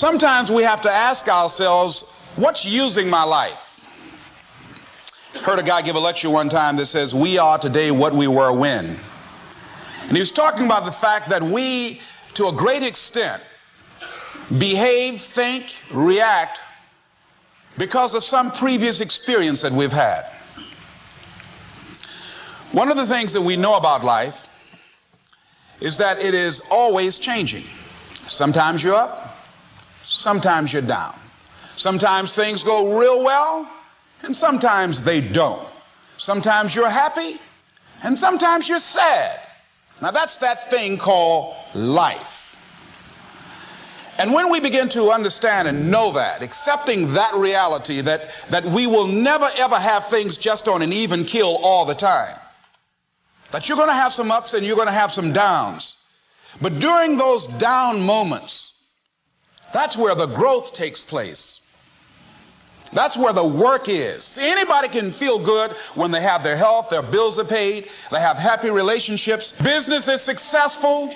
Sometimes we have to ask ourselves, what's using my life? Heard a guy give a lecture one time that says, we are today what we were when. And he was talking about the fact that we, to a great extent, behave, think, react because of some previous experience that we've had. One of the things that we know about life is that it is always changing. Sometimes you're up, sometimes you're down. Sometimes things go real well, and sometimes they don't. Sometimes you're happy, and sometimes you're sad. Now that's that thing called life. And when we begin to understand and know that, accepting that reality that we will never ever have things just on an even keel all the time, that you're going to have some ups and you're going to have some downs. But during those down moments, that's where the growth takes place. That's where the work is. See, anybody can feel good when they have their health, their bills are paid, they have happy relationships, business is successful.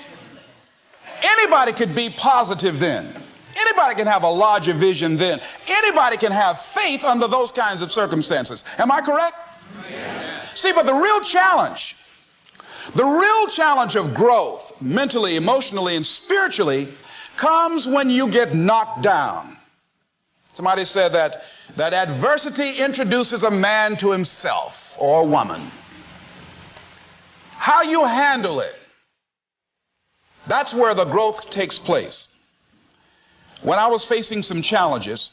Anybody could be positive then. Anybody can have a larger vision then. Anybody can have faith under those kinds of circumstances. Am I correct? Yes. See, but the real challenge of growth, mentally, emotionally, and spiritually, comes when you get knocked down. Somebody said that adversity introduces a man to himself or a woman. How you handle it, that's where the growth takes place. When I was facing some challenges,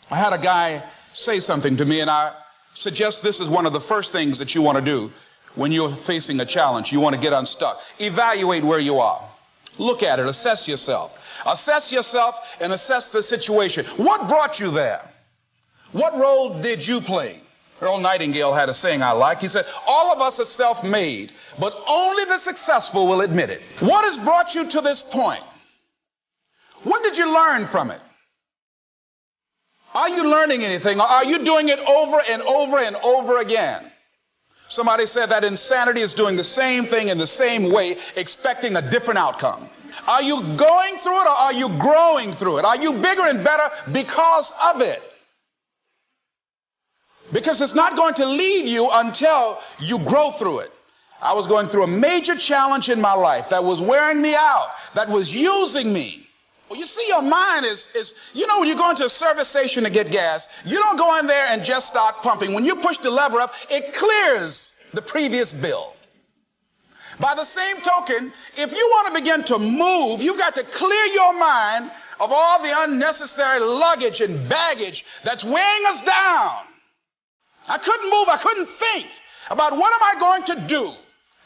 I had a guy say something to me, and I suggest this is one of the first things that you want to do when you're facing a challenge. You want to get unstuck. Evaluate where you are. Look at it. Assess yourself. Assess yourself and assess the situation. What brought you there? What role did you play? Earl Nightingale had a saying I like. He said, all of us are self-made, but only the successful will admit it. What has brought you to this point? What did you learn from it? Are you learning anything? Or are you doing it over and over and over again? Somebody said that insanity is doing the same thing in the same way, expecting a different outcome. Are you going through it or are you growing through it? Are you bigger and better because of it? Because it's not going to leave you until you grow through it. I was going through a major challenge in my life that was wearing me out, that was using me. Well, you see, your mind is when you go into a service station to get gas, you don't go in there and just start pumping. When you push the lever up, it clears the previous bill. By the same token, if you want to begin to move, you've got to clear your mind of all the unnecessary luggage and baggage that's weighing us down. I couldn't move. I couldn't think about what am I going to do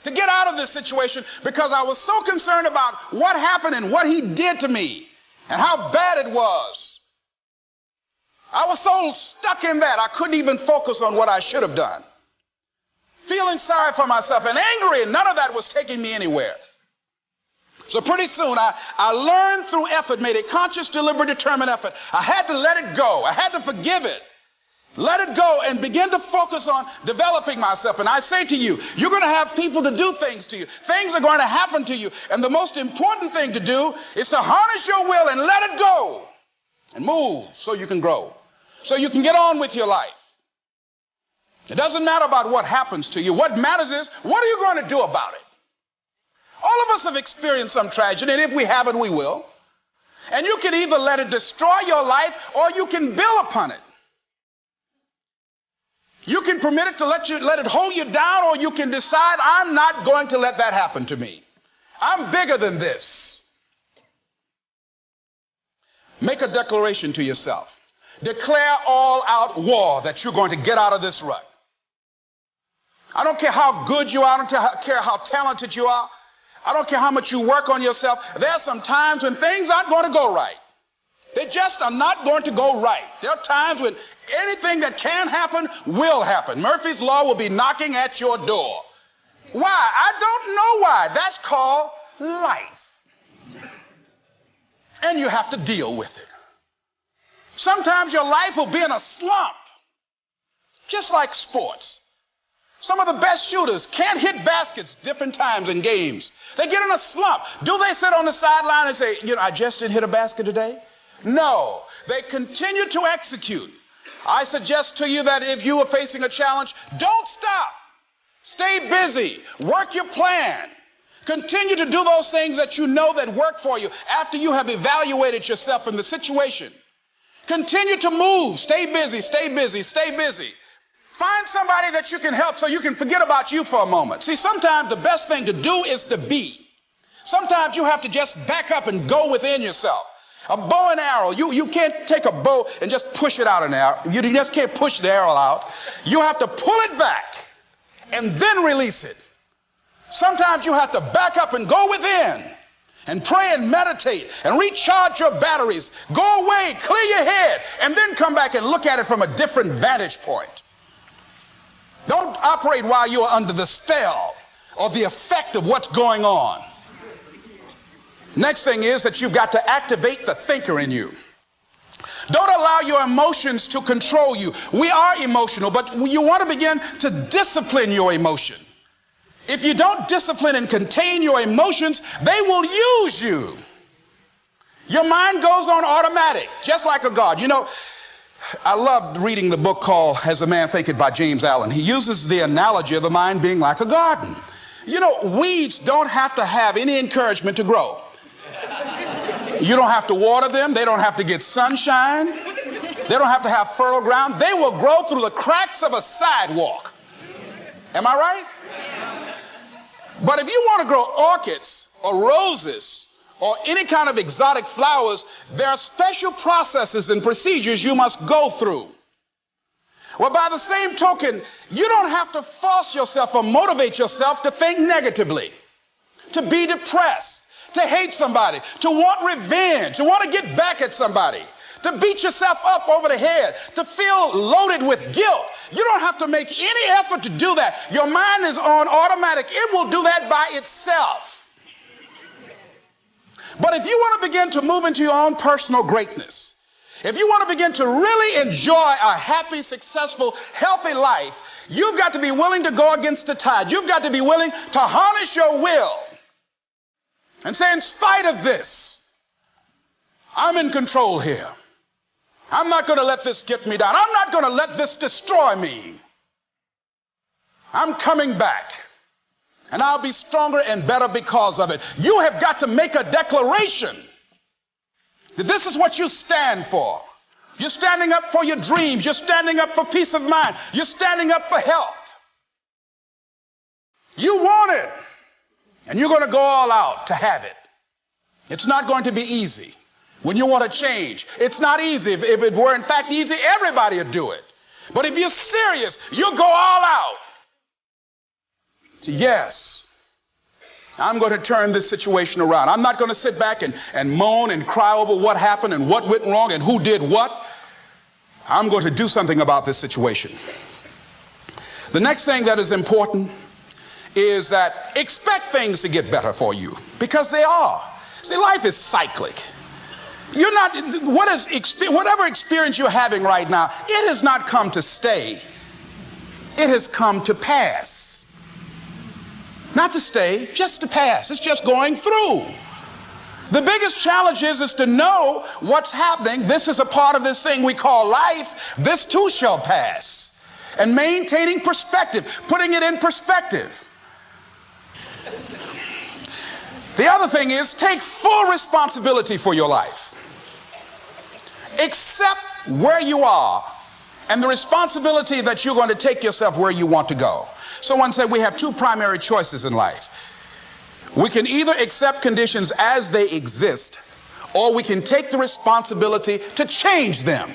to get out of this situation because I was so concerned about what happened and what he did to me and how bad it was. I was so stuck in that I couldn't even focus on what I should have done. Feeling sorry for myself and angry, and none of that was taking me anywhere. So pretty soon I learned through effort, made a conscious, deliberate, determined effort. I had to let it go. I had to forgive it. Let it go and begin to focus on developing myself. And I say to you, you're going to have people to do things to you. Things are going to happen to you. And the most important thing to do is to harness your will and let it go and move so you can grow, so you can get on with your life. It doesn't matter about what happens to you. What matters is, what are you going to do about it? All of us have experienced some tragedy, and if we haven't, we will. And you can either let it destroy your life or you can build upon it. You can permit it to let it hold you down, or you can decide, I'm not going to let that happen to me. I'm bigger than this. Make a declaration to yourself. Declare all out war that you're going to get out of this rut. I don't care how good you are. I don't care how talented you are. I don't care how much you work on yourself. There are some times when things aren't going to go right. They just are not going to go right. There are times when anything that can happen will happen. Murphy's Law will be knocking at your door. Why? I don't know why. That's called life. And you have to deal with it. Sometimes your life will be in a slump, just like sports. Some of the best shooters can't hit baskets different times in games. They get in a slump. Do they sit on the sideline and say, I just didn't hit a basket today? No, they continue to execute. I suggest to you that if you are facing a challenge, don't stop. Stay busy. Work your plan. Continue to do those things that you know that work for you after you have evaluated yourself in the situation. Continue to move. Stay busy, stay busy, stay busy. Find somebody that you can help so you can forget about you for a moment. See, sometimes the best thing to do is to be. Sometimes you have to just back up and go within yourself. A bow and arrow, you can't take a bow and just push it out an arrow. You just can't push the arrow out. You have to pull it back and then release it. Sometimes you have to back up and go within and pray and meditate and recharge your batteries. Go away, clear your head, and then come back and look at it from a different vantage point. Don't operate while you are under the spell or the effect of what's going on. Next thing is that you've got to activate the thinker in you. Don't allow your emotions to control you. We are emotional, but you want to begin to discipline your emotion. If you don't discipline and contain your emotions, they will use you. Your mind goes on automatic, just like a guard. You know, I loved reading the book called As a Man Thinketh by James Allen. He uses the analogy of the mind being like a garden. You know, weeds don't have to have any encouragement to grow. You don't have to water them. They don't have to get sunshine. They don't have to have fertile ground. They will grow through the cracks of a sidewalk. Am I right? But if you want to grow orchids or roses or any kind of exotic flowers, there are special processes and procedures you must go through. Well, by the same token, you don't have to force yourself or motivate yourself to think negatively, to be depressed, to hate somebody, to want revenge, to want to get back at somebody, to beat yourself up over the head, to feel loaded with guilt. You don't have to make any effort to do that. Your mind is on automatic. It will do that by itself. But if you want to begin to move into your own personal greatness, if you want to begin to really enjoy a happy, successful, healthy life, you've got to be willing to go against the tide. You've got to be willing to harness your will and say, in spite of this, I'm in control here. I'm not going to let this get me down. I'm not going to let this destroy me. I'm coming back, and I'll be stronger and better because of it. You have got to make a declaration that this is what you stand for. You're standing up for your dreams. You're standing up for peace of mind. You're standing up for health. You want it, and you're going to go all out to have it. It's not going to be easy. When you want to change, it's not easy. If it were in fact easy, everybody would do it. But if you're serious, you'll go all out. So yes, I'm going to turn this situation around. I'm not going to sit back and moan and cry over what happened and what went wrong and who did what. I'm going to do something about this situation. The next thing that is important is that expect things to get better for you, because they are. See, life is cyclic. You're not, whatever experience you're having right now, it has not come to stay. It has come to pass. Not to stay, just to pass. It's just going through. The biggest challenge is to know what's happening. This is a part of this thing we call life. This too shall pass. And maintaining perspective, putting it in perspective. The other thing is take full responsibility for your life. Accept where you are and the responsibility that you're going to take yourself where you want to go. Someone said we have two primary choices in life. We can either accept conditions as they exist, or we can take the responsibility to change them.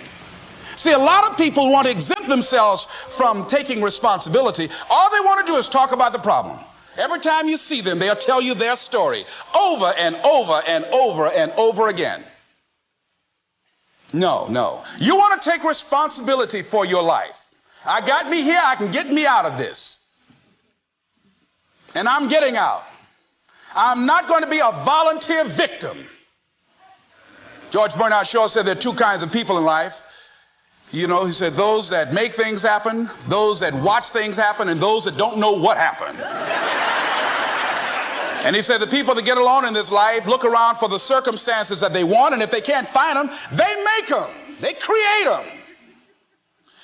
See, a lot of people want to exempt themselves from taking responsibility. All they want to do is talk about the problem. Every time you see them, they'll tell you their story over and over and over and over again. No. You want to take responsibility for your life. I got me here. I can get me out of this. And I'm getting out. I'm not going to be a volunteer victim. George Bernard Shaw said there are two kinds of people in life. You know, he said those that make things happen, those that watch things happen, and those that don't know what happened. And he said the people that get alone in this life look around for the circumstances that they want, and if they can't find them, they make them. They create them.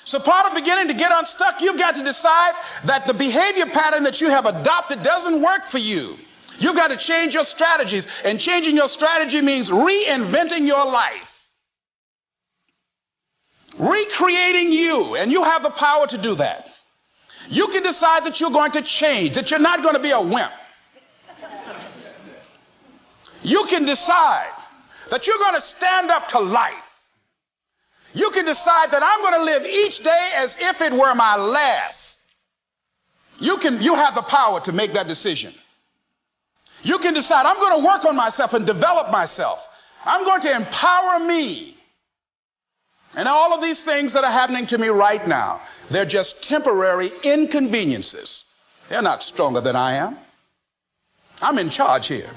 So part of beginning to get unstuck, you've got to decide that the behavior pattern that you have adopted doesn't work for you. You've got to change your strategies, and changing your strategy means reinventing your life. Recreating you, and you have the power to do that. You can decide that you're going to change, that you're not going to be a wimp. You can decide that you're going to stand up to life. You can decide that I'm going to live each day as if it were my last. You have the power to make that decision. You can decide I'm going to work on myself and develop myself. I'm going to empower me. And all of these things that are happening to me right now, they're just temporary inconveniences. They're not stronger than I am. I'm in charge here.